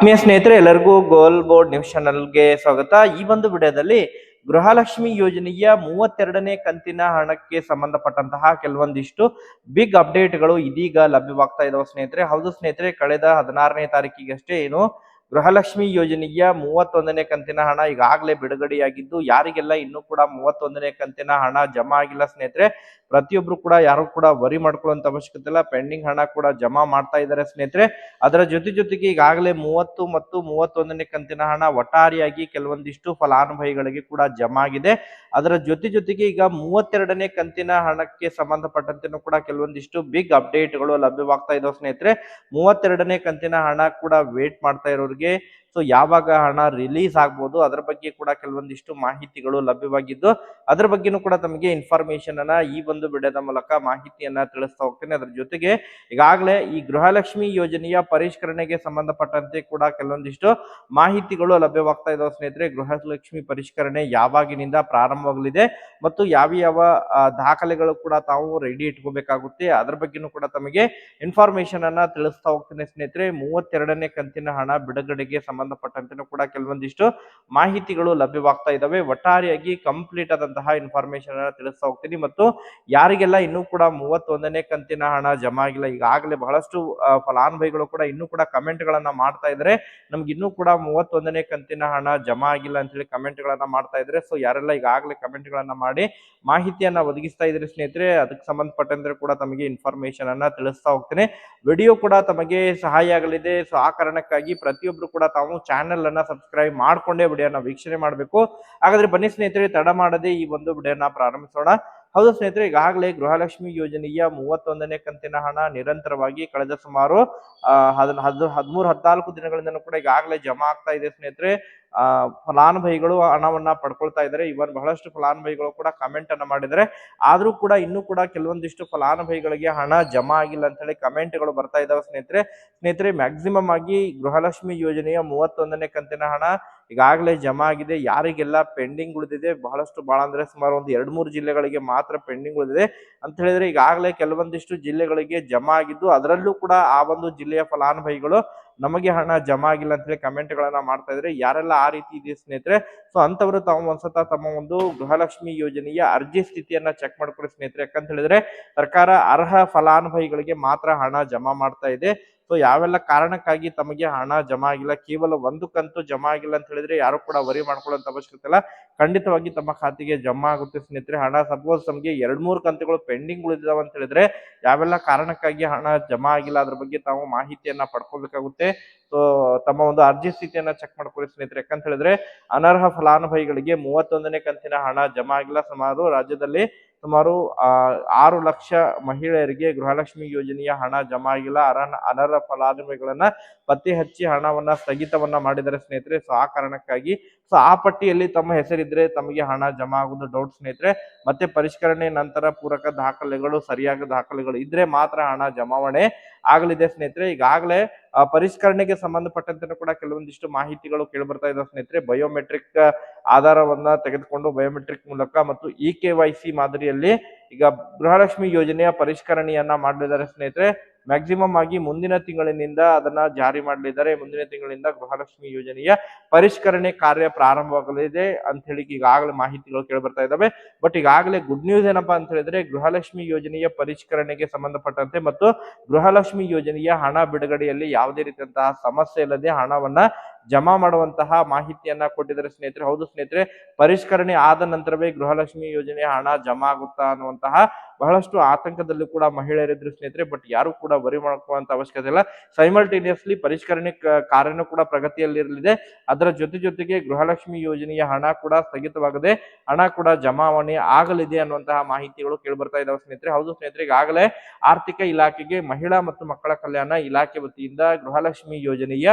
ಆತ್ಮೀಯ ಸ್ನೇಹಿತರೆ, ಎಲ್ಲರಿಗೂ ಗೋಲ್ ಬೋರ್ಡ್ ನ್ಯೂಸ್ ಚಾನಲ್ಗೆ ಸ್ವಾಗತ. ಈ ಒಂದು ವಿಡಿಯೋದಲ್ಲಿ ಗೃಹಲಕ್ಷ್ಮಿ ಯೋಜನೆಯ 32ನೇ ಕಂತಿನ ಹಣಕ್ಕೆ ಸಂಬಂಧಪಟ್ಟಂತಹ ಕೆಲವೊಂದಿಷ್ಟು ಬಿಗ್ ಅಪ್ಡೇಟ್ಗಳು ಇದೀಗ ಲಭ್ಯವಾಗ್ತಾ ಇದಾವೆ ಸ್ನೇಹಿತರೆ. ಹೌದು ಸ್ನೇಹಿತರೆ, ಕಳೆದ 16ನೇ ತಾರೀಕಿಗಷ್ಟೇ ಗೃಹಲಕ್ಷ್ಮಿ ಯೋಜನೆಯ 31ನೇ ಕಂತಿನ ಹಣ ಈಗಾಗಲೇ ಬಿಡುಗಡೆಯಾಗಿದ್ದು, ಯಾರಿಗೆಲ್ಲ ಇನ್ನೂ ಕೂಡ 31ನೇ ಕಂತಿನ ಹಣ ಜಮಾ ಆಗಿಲ್ಲ ಸ್ನೇಹಿತರೆ, ಪ್ರತಿಯೊಬ್ರು ಕೂಡ ಯಾರು ಕೂಡ ವರಿ ಮಾಡ್ಕೊಳ್ಳುವಂತ ಅವಶ್ಯಕತೆ ಇಲ್ಲ. ಪೆಂಡಿಂಗ್ ಹಣ ಕೂಡ ಜಮಾ ಮಾಡ್ತಾ ಇದ್ದಾರೆ ಸ್ನೇಹಿತರೆ. ಅದರ ಜೊತೆಗೆ ಈಗಾಗಲೇ 30 ಮತ್ತು 31ನೇ ಕಂತಿನ ಹಣ ಒಟ್ಟಾರೆಯಾಗಿ ಕೆಲವೊಂದಿಷ್ಟು ಫಲಾನುಭವಿಗಳಿಗೆ ಕೂಡ ಜಮಾ ಆಗಿದೆ. ಅದರ ಜೊತೆಗೆ ಈಗ 32ನೇ ಕಂತಿನ ಹಣಕ್ಕೆ ಸಂಬಂಧಪಟ್ಟಂತೆ ಕೂಡ ಕೆಲವೊಂದಿಷ್ಟು ಬಿಗ್ ಅಪ್ಡೇಟ್ಗಳು ಲಭ್ಯವಾಗ್ತಾ ಇದಾವೆ ಸ್ನೇಹಿತರೆ. 32ನೇ ಕಂತಿನ ಹಣ ಕೂಡ ವೇಟ್ ಮಾಡ್ತಾ ಇರೋರಿಗೆ ಯಾವಾಗ ಹಣ ರಿಲೀಸ್ ಆಗ್ಬೋದು ಅದರ ಬಗ್ಗೆ ಕೂಡ ಕೆಲವೊಂದಿಷ್ಟು ಮಾಹಿತಿಗಳು ಲಭ್ಯವಾಗಿದ್ದು, ಅದರ ಬಗ್ಗೆನೂ ಕೂಡ ತಮಗೆ ಇನ್ಫಾರ್ಮೇಶನ್ ಅನ್ನ ಈ ಒಂದು ವಿಡಿಯೋದ ಮೂಲಕ ಮಾಹಿತಿಯನ್ನ ತಿಳಿಸ್ತಾ ಹೋಗ್ತೇನೆ. ಅದರ ಜೊತೆಗೆ ಈಗಾಗಲೇ ಈ ಗೃಹಲಕ್ಷ್ಮಿ ಯೋಜನೆಯ ಪರಿಷ್ಕರಣೆಗೆ ಸಂಬಂಧಪಟ್ಟಂತೆ ಕೂಡ ಕೆಲವೊಂದಿಷ್ಟು ಮಾಹಿತಿಗಳು ಲಭ್ಯವಾಗ್ತಾ ಇದಾವೆ ಸ್ನೇಹಿತರೆ. ಗೃಹಲಕ್ಷ್ಮಿ ಪರಿಷ್ಕರಣೆ ಯಾವಾಗಿನಿಂದ ಪ್ರಾರಂಭವಾಗಲಿದೆ ಮತ್ತು ಯಾವ ದಾಖಲೆಗಳು ಕೂಡ ತಾವು ರೆಡಿ ಇಟ್ಕೋಬೇಕಾಗುತ್ತೆ, ಅದರ ಬಗ್ಗೆನೂ ಕೂಡ ತಮಗೆ ಇನ್ಫಾರ್ಮೇಶನ್ ಅನ್ನ ತಿಳಿಸ್ತಾ ಹೋಗ್ತೇನೆ ಸ್ನೇಹಿತರೆ. 32ನೇ ಕಂತಿನ ಹಣ ಬಿಡುಗಡೆಗೆ ಸಂಬಂಧಪಟ್ಟಂತೆ ಕೂಡ ಕೆಲವೊಂದಿಷ್ಟು ಮಾಹಿತಿಗಳು ಲಭ್ಯವಾಗ್ತಾ ಇದಾವೆ. ಒಟ್ಟಾರೆಯಾಗಿ ಕಂಪ್ಲೀಟ್ ಆದಂತಹ ಇನ್ಫಾರ್ಮೇಶನ್ ಅನ್ನ ತಿಳಿಸ್ತಾ ಹೋಗ್ತೀನಿ. ಮತ್ತು ಯಾರಿಗೆಲ್ಲ ಇನ್ನೂ ಕೂಡ 31ನೇ ಕಂತಿನ ಹಣ ಜಮಾ ಆಗಿಲ್ಲ, ಈಗಾಗಲೇ ಬಹಳಷ್ಟು ಫಲಾನುಭವಿಗಳು ಕೂಡ ಇನ್ನೂ ಕೂಡ ಕಮೆಂಟ್ ಗಳನ್ನ ಮಾಡ್ತಾ ಇದ್ದಾರೆ, ನಮ್ಗೆ ಇನ್ನೂ ಕೂಡ 31ನೇ ಕಂತಿನ ಹಣ ಜಮಾ ಆಗಿಲ್ಲ ಅಂತ ಹೇಳಿ ಕಮೆಂಟ್ ಗಳನ್ನ ಮಾಡ್ತಾ ಇದ್ದಾರೆ. ಯಾರೆಲ್ಲ ಈಗಾಗಲೇ ಕಮೆಂಟ್ ಗಳನ್ನ ಮಾಡಿ ಮಾಹಿತಿಯನ್ನ ಒದಗಿಸ್ತಾ ಇದ್ರೆ ಸ್ನೇಹಿತರೆ, ಅದಕ್ಕೆ ಸಂಬಂಧಪಟ್ಟಂತೆ ಕೂಡ ತಮಗೆ ಇನ್ಫಾರ್ಮೇಶನ್ ಅನ್ನ ತಿಳಿಸ್ತಾ ಹೋಗ್ತೇನೆ. ವಿಡಿಯೋ ಕೂಡ ತಮಗೆ ಸಹಾಯ ಆಗಲಿದೆ. ಆ ಕಾರಣಕ್ಕಾಗಿ ಪ್ರತಿಯೊಬ್ರು ಕೂಡ ತಾವು ಚಾನೆಲ್ ಅನ್ನ ಸಬ್ಸ್ಕ್ರೈಬ್ ಮಾಡ್ಕೊಂಡೇ ವಿಡಿಯೋನ ವೀಕ್ಷಣೆ ಮಾಡಬೇಕು. ಹಾಗಾದ್ರೆ ಬನ್ನಿ ಸ್ನೇಹಿತರೆ, ತಡ ಮಾಡದೆ ಈ ಒಂದು ವಿಡಿಯೋನ ಪ್ರಾರಂಭಿಸೋಣ. ಹೌದು ಸ್ನೇಹಿತರೆ, ಈಗಾಗಲೇ ಗೃಹಲಕ್ಷ್ಮಿ ಯೋಜನೆಯ 31ನೇ ಕಂತಿನ ಹಣ ನಿರಂತರವಾಗಿ ಕಳೆದ ಸುಮಾರು 13-14 ದಿನಗಳಿಂದ ಕೂಡ ಈಗಾಗಲೇ ಜಮಾ ಆಗ್ತಾ ಇದೆ ಸ್ನೇಹಿತರೆ. ಫಲಾನುಭವಿಗಳು ಹಣವನ್ನ ಪಡ್ಕೊಳ್ತಾ ಇದ್ದಾರೆ. ಇವನ್ ಬಹಳಷ್ಟು ಫಲಾನುಭವಿಗಳು ಕೂಡ ಕಮೆಂಟ್ ಅನ್ನ ಮಾಡಿದರೆ, ಆದ್ರೂ ಕೂಡ ಇನ್ನೂ ಕೂಡ ಕೆಲವೊಂದಿಷ್ಟು ಫಲಾನುಭವಿಗಳಿಗೆ ಹಣ ಜಮಾ ಆಗಿಲ್ಲ ಅಂತ ಹೇಳಿ ಕಮೆಂಟ್ಗಳು ಬರ್ತಾ ಇದಾವೆ ಸ್ನೇಹಿತರೆ. ಮ್ಯಾಕ್ಸಿಮಮ್ ಆಗಿ ಗೃಹಲಕ್ಷ್ಮಿ ಯೋಜನೆಯ 31ನೇ ಕಂತಿನ ಹಣ ಈಗಾಗಲೇ ಜಮಾ ಆಗಿದೆ. ಯಾರಿಗೆಲ್ಲ ಪೆಂಡಿಂಗ್ ಉಳಿದಿದೆ, ಬಹಳ ಅಂದ್ರೆ ಸುಮಾರು ಒಂದು 2-3 ಜಿಲ್ಲೆಗಳಿಗೆ ಮಾತ್ರ ಪೆಂಡಿಂಗ್ ಉಳಿದಿದೆ ಅಂತ ಹೇಳಿದ್ರೆ, ಈಗಾಗಲೇ ಕೆಲವೊಂದಿಷ್ಟು ಜಿಲ್ಲೆಗಳಿಗೆ ಜಮಾ ಆಗಿದ್ದು, ಅದರಲ್ಲೂ ಕೂಡ ಆ ಒಂದು ಜಿಲ್ಲೆಯ ಫಲಾನುಭವಿಗಳು ನಮಗೆ ಹಣ ಜಮಾ ಆಗಿಲ್ಲ ಅಂತ ಹೇಳಿ ಕಮೆಂಟ್ ಗಳನ್ನ ಮಾಡ್ತಾ ಇದ್ರೆ, ಯಾರೆಲ್ಲ ಆ ರೀತಿ ಇದೆ ಸ್ನೇಹಿತರೆ, ಅಂತವರು ತಾವು ಒಂದ್ಸತ ತಮ್ಮ ಒಂದು ಗೃಹಲಕ್ಷ್ಮಿ ಯೋಜನೆಯ ಅರ್ಜಿ ಸ್ಥಿತಿಯನ್ನ ಚೆಕ್ ಮಾಡ್ಕೊಳ್ಳಿ ಸ್ನೇಹಿತರೆ. ಯಾಕಂತ ಹೇಳಿದ್ರೆ ಸರ್ಕಾರ ಅರ್ಹ ಫಲಾನುಭವಿಗಳಿಗೆ ಮಾತ್ರ ಹಣ ಜಮಾ ಮಾಡ್ತಾ ಇದೆ. ಯಾವೆಲ್ಲ ಕಾರಣಕ್ಕಾಗಿ ತಮಗೆ ಹಣ ಜಮಾ ಆಗಿಲ್ಲ, ಕೇವಲ ಒಂದು ಕಂತು ಜಮಾ ಆಗಿಲ್ಲ ಅಂತ ಹೇಳಿದ್ರೆ ಯಾರು ಕೂಡ ವರಿ ಮಾಡ್ಕೊಳ್ಳುವಂತ ಅವಶ್ಯಕತೆ ಇಲ್ಲ. ಖಂಡಿತವಾಗಿ ತಮ್ಮ ಖಾತೆಗೆ ಜಮಾ ಆಗುತ್ತೆ ಸ್ನೇಹಿತರೆ. ಹಣ ಸಪೋಸ್ ತಮಗೆ 2-3 ಕಂತುಗಳು ಪೆಂಡಿಂಗ್ ಉಳಿದಿದಾವ ಅಂತ ಹೇಳಿದ್ರೆ, ಯಾವೆಲ್ಲ ಕಾರಣಕ್ಕಾಗಿ ಹಣ ಜಮಾ ಆಗಿಲ್ಲ ಅದ್ರ ಬಗ್ಗೆ ತಾವು ಮಾಹಿತಿಯನ್ನ ಪಡ್ಕೋಬೇಕಾಗುತ್ತೆ. ತಮ್ಮ ಒಂದು ಅರ್ಜಿ ಸ್ಥಿತಿಯನ್ನ ಚೆಕ್ ಮಾಡ್ಕೊಳ್ಳಿ ಸ್ನೇಹಿತರೆ. ಯಾಕಂತ ಹೇಳಿದ್ರೆ ಅನರ್ಹ ಫಲಾನುಭವಿಗಳಿಗೆ 31ನೇ ಕಂತಿನ ಹಣ ಜಮಾ ಆಗಿಲ್ಲ. ರಾಜ್ಯದಲ್ಲಿ ಸುಮಾರು 6 ಲಕ್ಷ ಮಹಿಳೆಯರಿಗೆ ಗೃಹಲಕ್ಷ್ಮಿ ಯೋಜನೆಯ ಹಣ ಜಮಾ ಆಗಿಲ್ಲ. ಅನರ್ಹ ಫಲಾನುಭವಿಗಳನ್ನ ಪತ್ತೆ ಹಚ್ಚಿ ಹಣವನ್ನ ಸ್ಥಗಿತವನ್ನ ಮಾಡಿದರೆ ಸ್ನೇಹಿತರೆ. ಆ ಕಾರಣಕ್ಕಾಗಿ ಆ ಪಟ್ಟಿಯಲ್ಲಿ ತಮ್ಮ ಹೆಸರಿದ್ರೆ ತಮಗೆ ಹಣ ಜಮಾ ಆಗುವುದು ಡೌಟ್ ಸ್ನೇಹಿತರೆ. ಮತ್ತೆ ಪರಿಷ್ಕರಣೆ ನಂತರ ಪೂರಕ ದಾಖಲೆಗಳು, ಸರಿಯಾದ ದಾಖಲೆಗಳು ಇದ್ರೆ ಮಾತ್ರ ಹಣ ಜಮಾವಣೆ ಆಗಲಿದೆ ಸ್ನೇಹಿತರೆ. ಈಗಾಗಲೇ ಪರಿಷ್ಕರಣೆಗೆ ಸಂಬಂಧಪಟ್ಟಂತೆ ಕೂಡ ಕೆಲವೊಂದಿಷ್ಟು ಮಾಹಿತಿಗಳು ಕೇಳಿಬರ್ತಾ ಇದಾವೆ ಸ್ನೇಹಿತರೆ. ಬಯೋಮೆಟ್ರಿಕ್ ಆಧಾರವನ್ನ ತೆಗೆದುಕೊಂಡು ಬಯೋಮೆಟ್ರಿಕ್ ಮೂಲಕ ಮತ್ತು KYC ಮಾದರಿಯಲ್ಲಿ ಈಗ ಗೃಹಲಕ್ಷ್ಮಿ ಯೋಜನೆಯ ಪರಿಷ್ಕರಣೆಯನ್ನ ಮಾಡಲಿದ್ದಾರೆ ಸ್ನೇಹಿತರೆ. ಮ್ಯಾಕ್ಸಿಮಮ್ ಆಗಿ ಮುಂದಿನ ತಿಂಗಳಿನಿಂದ ಅದನ್ನ ಜಾರಿ ಮಾಡಲಿದ್ದಾರೆ. ಮುಂದಿನ ತಿಂಗಳಿಂದ ಗೃಹಲಕ್ಷ್ಮಿ ಯೋಜನೆಯ ಪರಿಷ್ಕರಣೆ ಕಾರ್ಯ ಪ್ರಾರಂಭವಾಗಲಿದೆ ಅಂತ ಹೇಳಿ ಈಗಾಗಲೇ ಮಾಹಿತಿಗಳು ಕೇಳಿ ಬರ್ತಾ ಇದಾವೆ. ಬಟ್ ಈಗಾಗಲೇ ಗುಡ್ ನ್ಯೂಸ್ ಏನಪ್ಪಾ ಅಂತ ಹೇಳಿದ್ರೆ, ಗೃಹಲಕ್ಷ್ಮಿ ಯೋಜನೆಯ ಪರಿಷ್ಕರಣೆಗೆ ಸಂಬಂಧಪಟ್ಟಂತೆ ಮತ್ತು ಗೃಹಲಕ್ಷ್ಮಿ ಯೋಜನೆಯ ಹಣ ಬಿಡುಗಡೆಯಲ್ಲಿ ಯಾವುದೇ ರೀತಿಯಂತಹ ಸಮಸ್ಯೆ ಇಲ್ಲದೆ ಹಣವನ್ನ ಜಮಾ ಮಾಡುವಂತಹ ಮಾಹಿತಿಯನ್ನ ಕೊಟ್ಟಿದ್ದಾರೆ ಸ್ನೇಹಿತರೆ. ಹೌದು ಸ್ನೇಹಿತರೆ, ಪರಿಷ್ಕರಣೆ ಆದ ನಂತರವೇ ಗೃಹಲಕ್ಷ್ಮಿ ಯೋಜನೆಯ ಹಣ ಜಮಾ ಆಗುತ್ತಾ ಅನ್ನುವಂತಹ ಬಹಳಷ್ಟು ಆತಂಕದಲ್ಲಿ ಕೂಡ ಮಹಿಳೆಯರಿದ್ರು ಸ್ನೇಹಿತರೆ. ಬಟ್ ಯಾರು ಕೂಡ ವರಿ ಮಾಡ್ಕೊಳ್ಳುವಂತ ಅವಶ್ಯಕತೆ ಇಲ್ಲ. ಸೈಮಲ್ಟೇನಿಯಸ್ಲಿ ಪರಿಷ್ಕರಣೆ ಕಾರ್ಯನೂ ಕೂಡ ಪ್ರಗತಿಯಲ್ಲಿರಲಿದೆ. ಅದರ ಜೊತೆಗೆ ಗೃಹಲಕ್ಷ್ಮಿ ಯೋಜನೆಯ ಹಣ ಕೂಡ ಸ್ಥಗಿತವಾಗದೆ ಹಣ ಕೂಡ ಜಮಾವಣೆ ಆಗಲಿದೆ ಅನ್ನುವಂತಹ ಮಾಹಿತಿಗಳು ಕೇಳಿಬರ್ತಾ ಇದಾವೆ ಸ್ನೇಹಿತರೆ. ಹೌದು ಸ್ನೇಹಿತರೆ, ಈಗಾಗಲೇ ಆರ್ಥಿಕ ಇಲಾಖೆಗೆ ಮಹಿಳಾ ಮತ್ತು ಮಕ್ಕಳ ಕಲ್ಯಾಣ ಇಲಾಖೆ ವತಿಯಿಂದ ಗೃಹಲಕ್ಷ್ಮಿ ಯೋಜನೆಯ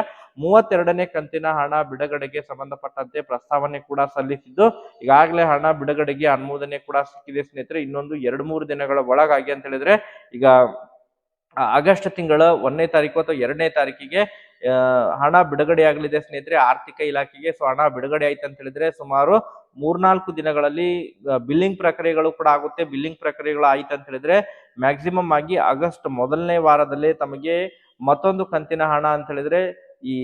32ನೇ ಕಂತಿನ ಹಣ ಬಿಡುಗಡೆಗೆ ಸಂಬಂಧಪಟ್ಟಂತೆ ಪ್ರಸ್ತಾವನೆ ಕೂಡ ಸಲ್ಲಿಸಿದ್ದು, ಈಗಾಗಲೇ ಹಣ ಬಿಡುಗಡೆಗೆ ಅನುಮೋದನೆ ಕೂಡ ಸಿಕ್ಕಿದೆ ಸ್ನೇಹಿತರೆ. ಇನ್ನೊಂದು 2-3 ದಿನಗಳ ಒಳಗಾಗಿ ಅಂತ ಹೇಳಿದ್ರೆ, ಈಗ ಆಗಸ್ಟ್ ತಿಂಗಳ 1ನೇ ತಾರೀಕು ಅಥವಾ 2ನೇ ತಾರೀಕಿಗೆ ಹಣ ಬಿಡುಗಡೆ ಆಗಲಿದೆ ಸ್ನೇಹಿತರೆ ಆರ್ಥಿಕ ಇಲಾಖೆಗೆ. ಹಣ ಬಿಡುಗಡೆ ಆಯ್ತು ಅಂತ ಹೇಳಿದ್ರೆ ಸುಮಾರು 3-4 ದಿನಗಳಲ್ಲಿ ಬಿಲ್ಲಿಂಗ್ ಪ್ರಕ್ರಿಯೆಗಳು ಕೂಡ ಆಗುತ್ತೆ. ಬಿಲ್ಲಿಂಗ್ ಪ್ರಕ್ರಿಯೆಗಳು ಆಯ್ತು ಅಂತ ಹೇಳಿದ್ರೆ ಮ್ಯಾಕ್ಸಿಮಮ್ ಆಗಿ ಆಗಸ್ಟ್ ಮೊದಲನೇ ವಾರದಲ್ಲಿ ತಮಗೆ ಮತ್ತೊಂದು ಕಂತಿನ ಹಣ ಅಂತ ಹೇಳಿದ್ರೆ ಈ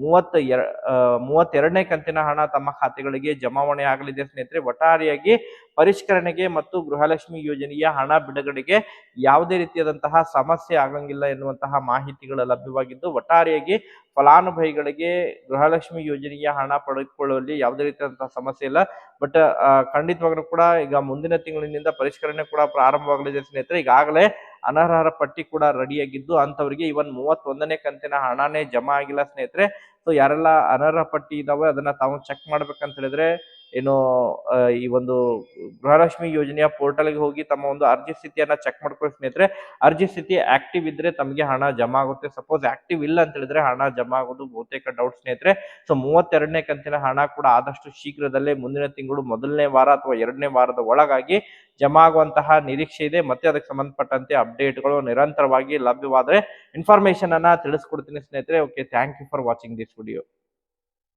32ನೇ ಕಂತಿನ ಹಣ ತಮ್ಮ ಖಾತೆಗಳಿಗೆ ಜಮಾವಣೆ ಆಗಲಿದೆ ಸ್ನೇಹಿತರೆ. ಒಟ್ಟಾರೆಯಾಗಿ ಪರಿಷ್ಕರಣೆಗೆ ಮತ್ತು ಗೃಹಲಕ್ಷ್ಮಿ ಯೋಜನೆಯ ಹಣ ಬಿಡುಗಡೆಗೆ ಯಾವುದೇ ರೀತಿಯಾದಂತಹ ಸಮಸ್ಯೆ ಆಗಂಗಿಲ್ಲ ಎನ್ನುವಂತಹ ಮಾಹಿತಿಗಳು ಲಭ್ಯವಾಗಿದ್ದು, ಒಟ್ಟಾರೆಯಾಗಿ ಫಲಾನುಭವಿಗಳಿಗೆ ಗೃಹಲಕ್ಷ್ಮಿ ಯೋಜನೆಯ ಹಣ ಪಡೆದುಕೊಳ್ಳುವಲ್ಲಿ ಯಾವುದೇ ರೀತಿಯಾದಂತಹ ಸಮಸ್ಯೆ ಇಲ್ಲ. ಬಟ್ ಖಂಡಿತವಾಗ್ಲೂ ಕೂಡ ಈಗ ಮುಂದಿನ ತಿಂಗಳಿನಿಂದ ಪರಿಷ್ಕರಣೆ ಕೂಡ ಪ್ರಾರಂಭವಾಗಲಿದೆ ಸ್ನೇಹಿತರೆ. ಈಗಾಗಲೇ ಅನರ್ಹರ ಪಟ್ಟಿ ಕೂಡ ರೆಡಿಯಾಗಿದ್ದು, ಅಂತವರಿಗೆ ಇವನ್ 31ನೇ ಕಂತಿನ ಹಣನೇ ಜಮಾ ಆಗಿಲ್ಲ ಸ್ನೇಹಿತರೆ. ಸೊ ಯಾರೆಲ್ಲ ಅನರ್ಹ ಪಟ್ಟಿ ಇದಾವೆ ಅದನ್ನ ತಾವು ಚೆಕ್ ಮಾಡ್ಬೇಕಂತ ಹೇಳಿದ್ರೆ ಏನು ಈ ಒಂದು ಗೃಹಲಕ್ಷ್ಮಿ ಯೋಜನೆಯ ಪೋರ್ಟಲ್ಗೆ ಹೋಗಿ ತಮ್ಮ ಒಂದು ಅರ್ಜಿ ಸ್ಥಿತಿಯನ್ನ ಚೆಕ್ ಮಾಡ್ಕೊಳ್ಳಿ ಸ್ನೇಹಿತರೆ. ಅರ್ಜಿ ಸ್ಥಿತಿ ಆಕ್ಟಿವ್ ಇದ್ರೆ ತಮಗೆ ಹಣ ಜಮಾ ಆಗುತ್ತೆ. ಸಪೋಸ್ ಆಕ್ಟಿವ್ ಇಲ್ಲ ಅಂತ ಹೇಳಿದ್ರೆ ಹಣ ಜಮಾ ಆಗೋದು ಬಹುತೇಕ ಡೌಟ್ ಸ್ನೇಹಿತರೆ. ಸೊ 32ನೇ ಕಂತಿನ ಹಣ ಕೂಡ ಆದಷ್ಟು ಶೀಘ್ರದಲ್ಲೇ ಮುಂದಿನ ತಿಂಗಳು ಮೊದಲನೇ ವಾರ ಅಥವಾ 2ನೇ ವಾರದ ಒಳಗಾಗಿ ಜಮಾ ಆಗುವಂತಹ ನಿರೀಕ್ಷೆ ಇದೆ. ಮತ್ತೆ ಅದಕ್ಕೆ ಸಂಬಂಧಪಟ್ಟಂತೆ ಅಪ್ಡೇಟ್ಗಳು ನಿರಂತರವಾಗಿ ಲಭ್ಯವಾದರೆ ಇನ್ಫಾರ್ಮೇಶನ್ ಅನ್ನ ತಿಳಿಸ್ಕೊಡ್ತೀನಿ ಸ್ನೇಹಿತರೆ. Okay, thank you for watching this video.